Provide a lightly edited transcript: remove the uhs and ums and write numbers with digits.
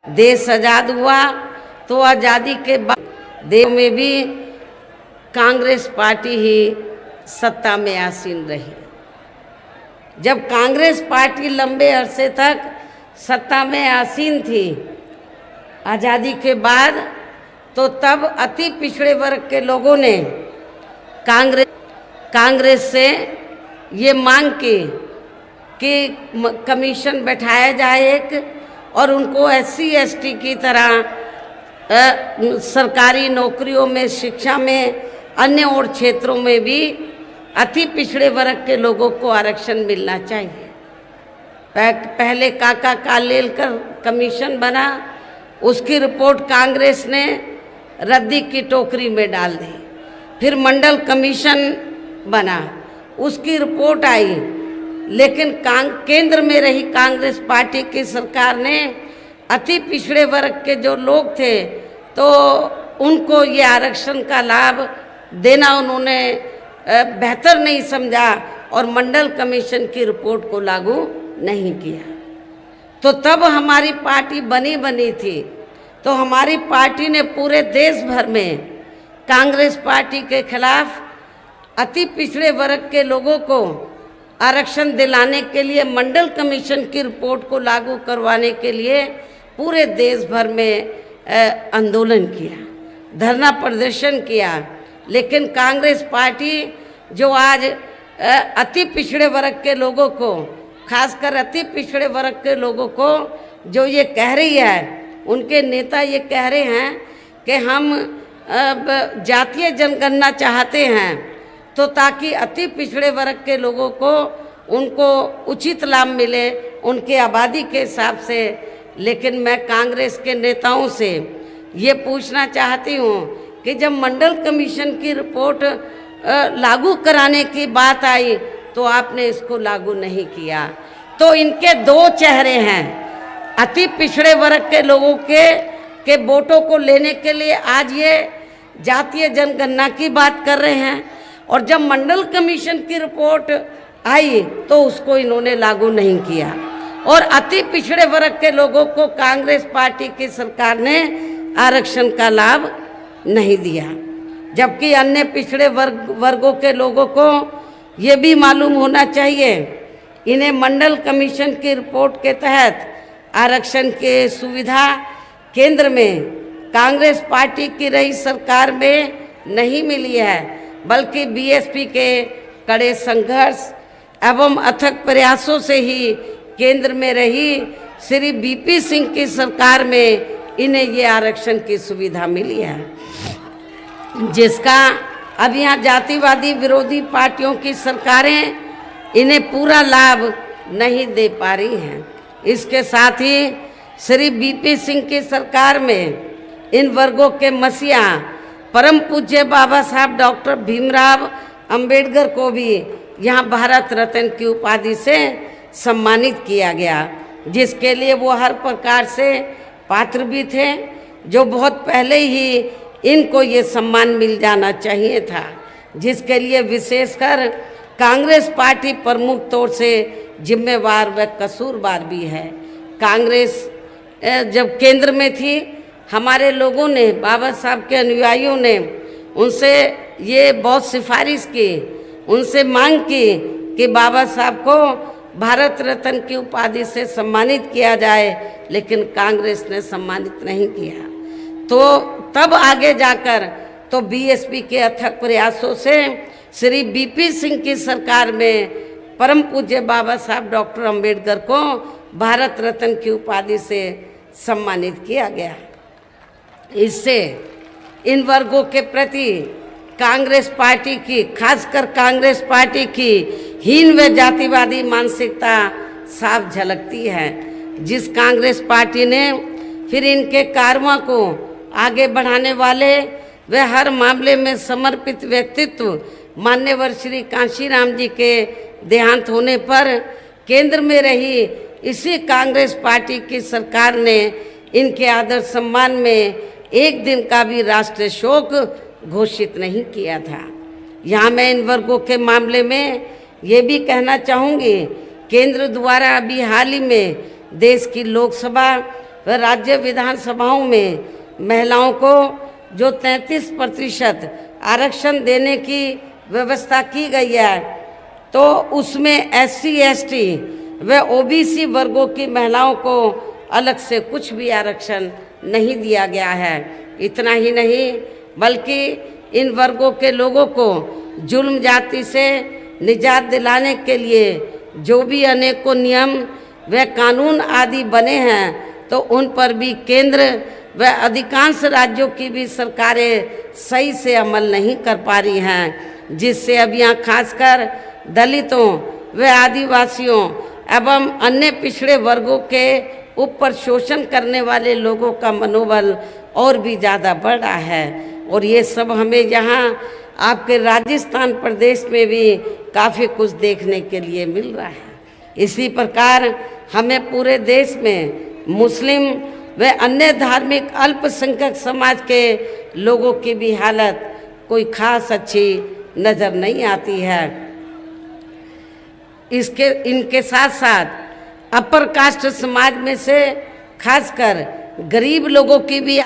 देश आज़ाद हुआ तो आज़ादी के बाद देश में भी कांग्रेस पार्टी ही सत्ता में आसीन रही। जब कांग्रेस पार्टी लंबे अरसे तक सत्ता में आसीन थी आज़ादी के बाद, तो तब अति पिछड़े वर्ग के लोगों ने कांग्रेस से ये मांग की कि कमीशन बैठाया जाए एक, और उनको SC ST की तरह सरकारी नौकरियों में, शिक्षा में, अन्य और क्षेत्रों में भी अति पिछड़े वर्ग के लोगों को आरक्षण मिलना चाहिए। पहले काका कालेलकर कमीशन बना, उसकी रिपोर्ट कांग्रेस ने रद्दी की टोकरी में डाल दी। फिर मंडल कमीशन बना, उसकी रिपोर्ट आई, लेकिन केंद्र में रही कांग्रेस पार्टी की सरकार ने अति पिछड़े वर्ग के जो लोग थे तो उनको ये आरक्षण का लाभ देना उन्होंने बेहतर नहीं समझा और मंडल कमीशन की रिपोर्ट को लागू नहीं किया। तो तब हमारी पार्टी बनी थी, तो हमारी पार्टी ने पूरे देश भर में कांग्रेस पार्टी के खिलाफ अति पिछड़े वर्ग के लोगों को आरक्षण दिलाने के लिए, मंडल कमीशन की रिपोर्ट को लागू करवाने के लिए पूरे देश भर में आंदोलन किया, धरना प्रदर्शन किया। लेकिन कांग्रेस पार्टी जो आज अति पिछड़े वर्ग के लोगों को, खासकर अति पिछड़े वर्ग के लोगों को जो ये कह रही है, उनके नेता ये कह रहे हैं कि हम जातीय जनगणना चाहते हैं तो ताकि अति पिछड़े वर्ग के लोगों को उनको उचित लाभ मिले उनके आबादी के हिसाब से। लेकिन मैं कांग्रेस के नेताओं से ये पूछना चाहती हूँ कि जब मंडल कमीशन की रिपोर्ट लागू कराने की बात आई तो आपने इसको लागू नहीं किया। तो इनके दो चेहरे हैं, अति पिछड़े वर्ग के लोगों के वोटों को लेने के लिए आज ये जातीय जनगणना की बात कर रहे हैं, और जब मंडल कमीशन की रिपोर्ट आई तो उसको इन्होंने लागू नहीं किया, और अति पिछड़े वर्ग के लोगों को कांग्रेस पार्टी की सरकार ने आरक्षण का लाभ नहीं दिया। जबकि अन्य पिछड़े वर्गों के लोगों को ये भी मालूम होना चाहिए, इन्हें मंडल कमीशन की रिपोर्ट के तहत आरक्षण की सुविधा केंद्र में कांग्रेस पार्टी की रही सरकार में नहीं मिली है, बल्कि BSP के कड़े संघर्ष एवं अथक प्रयासों से ही केंद्र में रही श्री BP सिंह की सरकार में इन्हें ये आरक्षण की सुविधा मिली है, जिसका अब यहाँ जातिवादी विरोधी पार्टियों की सरकारें इन्हें पूरा लाभ नहीं दे पा रही हैं। इसके साथ ही श्री BP सिंह की सरकार में इन वर्गों के मसीहा परम पूज्य बाबा साहब डॉक्टर भीमराव अंबेडकर को भी यहाँ भारत रत्न की उपाधि से सम्मानित किया गया, जिसके लिए वो हर प्रकार से पात्र भी थे, जो बहुत पहले ही इनको ये सम्मान मिल जाना चाहिए था, जिसके लिए विशेषकर कांग्रेस पार्टी प्रमुख तौर से जिम्मेवार व कसूरवार भी है। कांग्रेस जब केंद्र में थी, हमारे लोगों ने, बाबा साहब के अनुयायियों ने उनसे ये बहुत सिफारिश की, उनसे मांग की कि बाबा साहब को भारत रत्न की उपाधि से सम्मानित किया जाए, लेकिन कांग्रेस ने सम्मानित नहीं किया। तो तब आगे जाकर तो BSP के अथक प्रयासों से श्री BP सिंह की सरकार में परम पूज्य बाबा साहब डॉक्टर अंबेडकर को भारत रत्न की उपाधि से सम्मानित किया गया। इससे इन वर्गों के प्रति कांग्रेस पार्टी की, खासकर कांग्रेस पार्टी की हीन व जातिवादी मानसिकता साफ झलकती है, जिस कांग्रेस पार्टी ने फिर इनके कारवां को आगे बढ़ाने वाले व हर मामले में समर्पित व्यक्तित्व मान्यवर श्री कांशीराम जी के देहांत होने पर केंद्र में रही इसी कांग्रेस पार्टी की सरकार ने इनके आदर सम्मान में एक दिन का भी राष्ट्रीय शोक घोषित नहीं किया था। यहाँ मैं इन वर्गों के मामले में ये भी कहना चाहूँगी, केंद्र द्वारा अभी हाल ही में देश की लोकसभा व राज्य विधानसभाओं में महिलाओं को जो 33% आरक्षण देने की व्यवस्था की गई है, तो उसमें SC ST व OBC वर्गों की महिलाओं को अलग से कुछ भी आरक्षण नहीं दिया गया है। इतना ही नहीं, बल्कि इन वर्गों के लोगों को जुल्म जाति से निजात दिलाने के लिए जो भी अनेकों नियम व कानून आदि बने हैं, तो उन पर भी केंद्र व अधिकांश राज्यों की भी सरकारें सही से अमल नहीं कर पा रही हैं, जिससे अब यहाँ खासकर दलितों व आदिवासियों एवं अन्य पिछड़े वर्गों के ऊपर शोषण करने वाले लोगों का मनोबल और भी ज़्यादा बढ़ रहा है। और ये सब हमें यहाँ आपके राजस्थान प्रदेश में भी काफ़ी कुछ देखने के लिए मिल रहा है। इसी प्रकार हमें पूरे देश में मुस्लिम व अन्य धार्मिक अल्पसंख्यक समाज के लोगों की भी हालत कोई खास अच्छी नज़र नहीं आती है। इनके साथ साथ अपर कास्ट समाज में से खासकर गरीब लोगों की भी